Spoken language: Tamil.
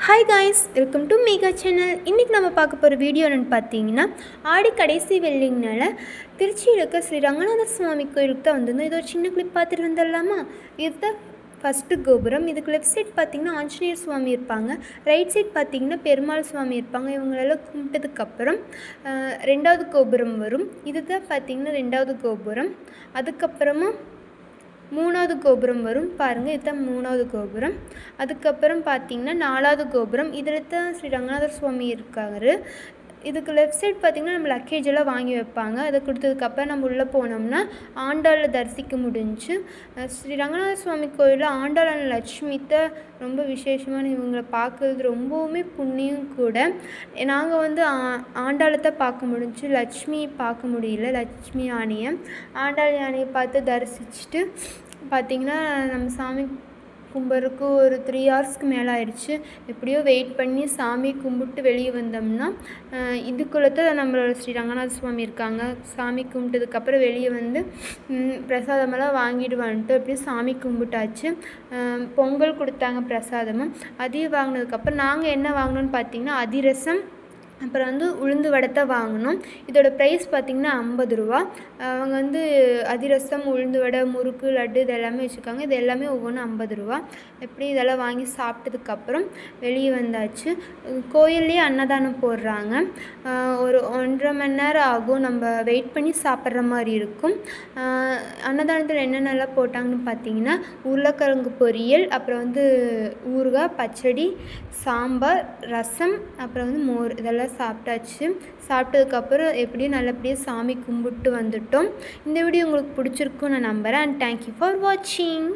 Hi guys, welcome to Mega channel. இன்றைக்கி நம்ம பார்க்க போகிற வீடியோ என்னென்னு பார்த்தீங்கன்னா, ஆடி கடைசி வெள்ளிங்கனால திருச்சியில் இருக்க ஸ்ரீ ரங்கநாத சுவாமி கோயிலுக்கு தான் வந்திருந்தோம். இது ஒரு சின்ன கிளிப் பார்த்துட்டு வந்துடலாமா? இதுதான் ஃபஸ்ட்டு கோபுரம். இதுக்கு லெஃப்ட் சைட் பார்த்திங்கன்னா ஆஞ்சநேயர் சுவாமி இருப்பாங்க, ரைட் சைட் பார்த்திங்கன்னா பெருமாள் சுவாமி இருப்பாங்க. இவங்களெல்லாம் கும்பிட்டதுக்கப்புறம் ரெண்டாவது கோபுரம் வரும். இதுதான் பார்த்திங்கன்னா ரெண்டாவது கோபுரம். அதுக்கப்புறமா மூணாவது கோபுரம் வரும். பாருங்கள், இதுதான் மூணாவது கோபுரம். அதுக்கப்புறம் பார்த்திங்கன்னா நாலாவது கோபுரம். இதில் தான் ஸ்ரீ ரங்கநாதர் சுவாமி இருக்காரு. இதுக்கு லெஃப்ட் சைட் பார்த்திங்கன்னா நம்ம லக்கேஜ் எல்லாம் வாங்கி வைப்பாங்க. அதை கொடுத்ததுக்கப்புறம் நம்ம உள்ளே போனோம்னா ஆண்டாளை தரிசிக்க முடிஞ்சு. ஸ்ரீ ரங்கநாத சுவாமி கோயிலில் ஆண்டாள் லட்சுமி தான் ரொம்ப விசேஷமான. இவங்களை பார்க்குறது ரொம்பவுமே புண்ணியம் கூட. நாங்கள் வந்து ஆண்டாளை தான் பார்க்க முடிஞ்சு, லட்சுமி பார்க்க முடியல. லட்சுமி யானையை, ஆண்டாள் யானையை பார்த்து தரிசிச்சுட்டு பார்த்திங்கன்னா நம்ம சாமி கும்பிட்றதுக்கு ஒரு 3 ஹவர்ஸ்க்கு மேலே ஆயிடுச்சு. எப்படியோ வெயிட் பண்ணி சாமி கும்பிட்டு வெளியே வந்தோம்னா இதுக்குள்ளே தான் நம்மளோட ஸ்ரீ ரங்கநாத சுவாமி இருக்காங்க. சாமி கும்பிட்டதுக்கப்புறம் வெளியே வந்து பிரசாதமெல்லாம் வாங்கிட்டு வந்துட்டு அப்படியே சாமி கும்பிட்டாச்சு. பொங்கல் கொடுத்தாங்க பிரசாதமும். அதையும் வாங்கினதுக்கப்புறம் நாங்கள் என்ன வாங்கினோன்னு பார்த்திங்கன்னா அதிரசம், அப்புறம் வந்து உளுந்து வடை வாங்கினோம். இதோட ப்ரைஸ் பார்த்திங்கன்னா 50 ரூபா. அவங்க வந்து அதிரசம், உளுந்து வடை, முறுக்கு, லட்டு இது எல்லாமே வச்சுருக்காங்க. இது எல்லாமே ஒவ்வொன்றும் 50 ரூபா. எப்படி இதெல்லாம் வாங்கி சாப்பிட்டதுக்கப்புறம் வெளியே வந்தாச்சு. கோயில்லேயே அன்னதானம் போடுறாங்க. ஒரு 1.5 மணி நேரம் ஆகும். நம்ம வெயிட் பண்ணி சாப்பிட்ற மாதிரி இருக்கும். அன்னதானத்தில் என்னென்னலாம் போட்டாங்கன்னு பார்த்திங்கன்னா உருளைக்கிழங்கு பொரியல், அப்புறம் வந்து ஊறுகாய், பச்சடி, சாம்பார், ரசம், அப்புறம் வந்து மோர், இதெல்லாம் சாப்பிட்டாச்சு. சாப்பிட்டதுக்கப்புறம் எப்படியும் நல்லபடியாக சாமி கும்பிட்டு வந்துட்டோம். இந்த வீடியோ உங்களுக்கு பிடிச்சிருக்குன்னு நான் நம்புகிறேன். அண்ட் தேங்க்யூ ஃபார் வாட்சிங்.